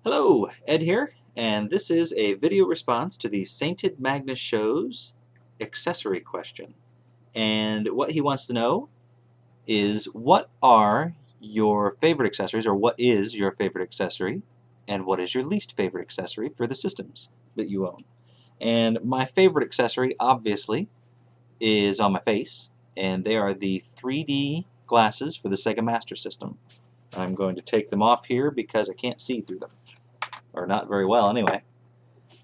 Hello, Ed here, and this is a video response to the Sainted Magnus Show's accessory question. And what he wants to know is what are your favorite accessories, or what is your favorite accessory, and what is your least favorite accessory for the systems that you own. And my favorite accessory, obviously, is on my face, and they are the 3D glasses for the Sega Master System. I'm going to take them off here because I can't see through them. Or not very well anyway.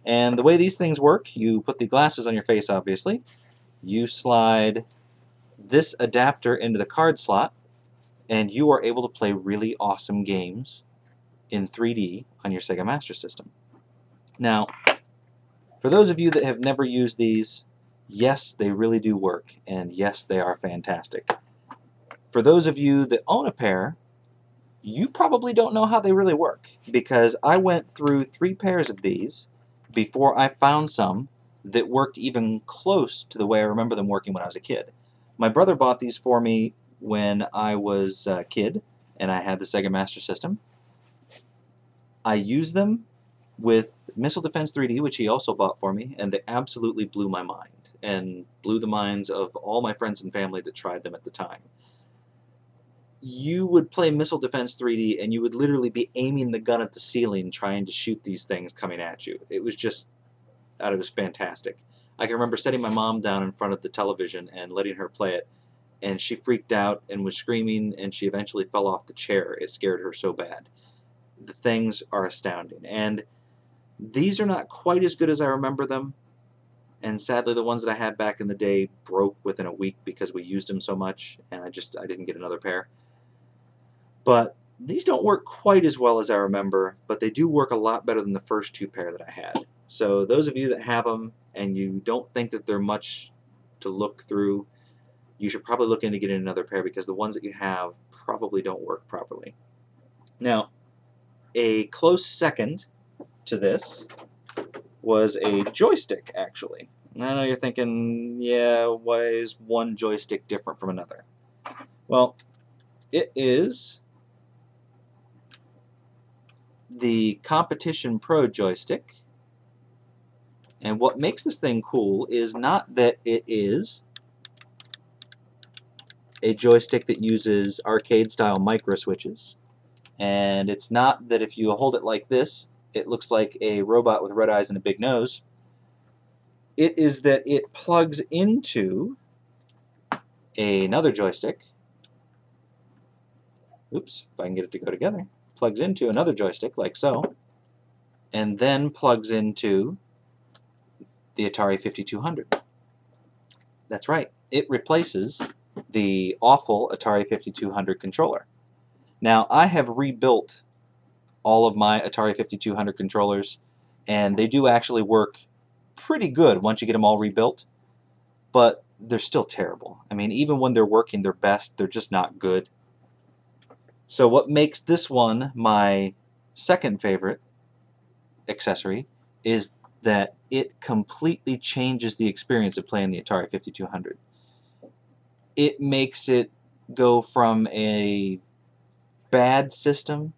And the way these things work, you put the glasses on your face, obviously. You slide this adapter into the card slot, and you are able to play really awesome games in 3D on your Sega Master System. Now, for those of you that have never used these, yes, they really do work, and yes, they are fantastic. For those of you that own a pair, you probably don't know how they really work, because I went through 3 pairs of these before I found some that worked even close to the way I remember them working when I was a kid. My brother bought these for me when I was a kid and I had the Sega Master System. I used them with Missile Defense 3D, which he also bought for me, and they absolutely blew my mind and blew the minds of all my friends and family that tried them at the time. You would play Missile Defense 3D and you would literally be aiming the gun at the ceiling trying to shoot these things coming at you. It was fantastic. I can remember setting my mom down in front of the television and letting her play it, and she freaked out and was screaming, and she eventually fell off the chair. It scared her so bad. The things are astounding, and these are not quite as good as I remember them, and sadly the ones that I had back in the day broke within a week because we used them so much, and I didn't get another pair. But these don't work quite as well as I remember, but they do work a lot better than the first 2 pair that I had. So those of you that have them and you don't think that they're much to look through, you should probably look into getting another pair, because the ones that you have probably don't work properly. Now, a close second to this was a joystick, actually. And I know you're thinking, yeah, why is one joystick different from another? Well, it is the Competition Pro joystick, and what makes this thing cool is not that it is a joystick that uses arcade-style micro switches, and it's not that if you hold it like this, it looks like a robot with red eyes and a big nose. It is that it plugs into another joystick. Oops, if I can get it to go together. Plugs into another joystick, like so, and then plugs into the Atari 5200. That's right, it replaces the awful Atari 5200 controller. Now, I have rebuilt all of my Atari 5200 controllers, and they do actually work pretty good once you get them all rebuilt, but they're still terrible. I mean, even when they're working their best, they're just not good. So what makes this one my second favorite accessory is that it completely changes the experience of playing the Atari 5200. It makes it go from a bad system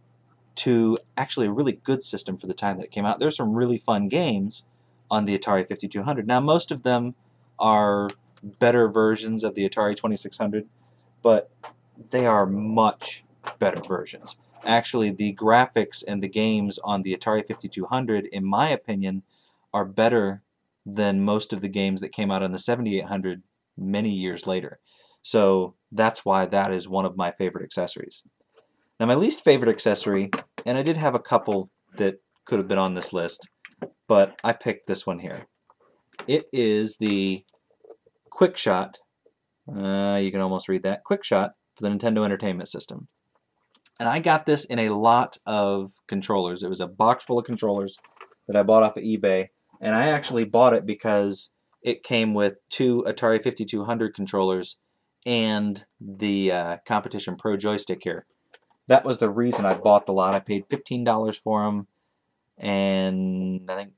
to actually a really good system for the time that it came out. There's some really fun games on the Atari 5200. Now, most of them are better versions of the Atari 2600, but they are much better versions. Actually, the graphics and the games on the Atari 5200, in my opinion, are better than most of the games that came out on the 7800 many years later. So that's why that is one of my favorite accessories. Now, my least favorite accessory, and I did have a couple that could have been on this list, but I picked this one here. It is the Quick Shot, you can almost read that, Quick Shot for the Nintendo Entertainment System. And I got this in a lot of controllers. It was a box full of controllers that I bought off of eBay, and I actually bought it because it came with 2 Atari 5200 controllers and the Competition Pro joystick here. That was the reason I bought the lot. I paid $15 for them, and I think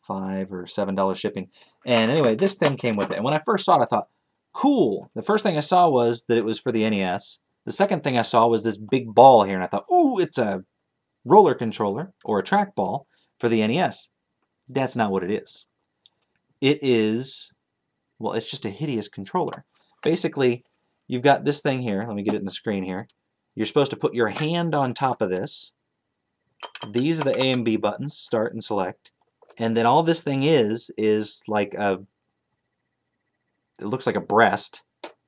$5 or $7 shipping. And anyway, this thing came with it. And when I first saw it, I thought, cool. The first thing I saw was that it was for the NES. The second thing I saw was this big ball here, and I thought, ooh, it's a roller controller or a trackball for the NES. That's not what it is. It is, well, it's just a hideous controller. Basically, you've got this thing here. Let me get it in the screen here. You're supposed to put your hand on top of this. These are the A and B buttons, start and select. And then all this thing is like a, it looks like a breast,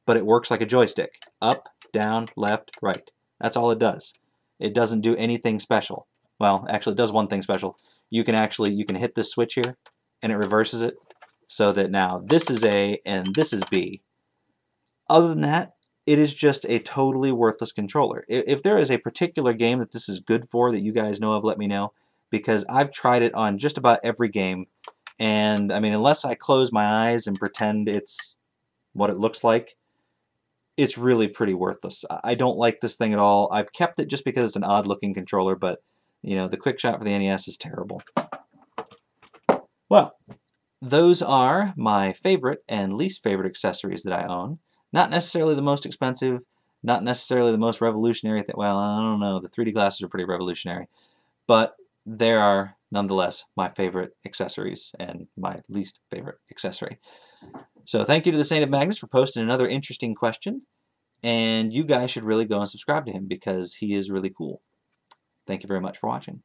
but it works like a joystick. Up, down, left, right. That's all it does. It doesn't do anything special. Well, actually it does one thing special. You can hit this switch here and it reverses it so that now this is A and this is B. Other than that, it is just a totally worthless controller. If there is a particular game that this is good for that you guys know of, let me know, because I've tried it on just about every game, and I mean, unless I close my eyes and pretend it's what it looks like, it's really pretty worthless. I don't like this thing at all. I've kept it just because it's an odd looking controller, but you know, the quick shot for the NES is terrible. Well, those are my favorite and least favorite accessories that I own. Not necessarily the most expensive, not necessarily the most revolutionary thing. Well, I don't know, the 3D glasses are pretty revolutionary, but they are nonetheless my favorite accessories and my least favorite accessory. So thank you to the Saint of Magnus for posting another interesting question, and you guys should really go and subscribe to him because he is really cool. Thank you very much for watching.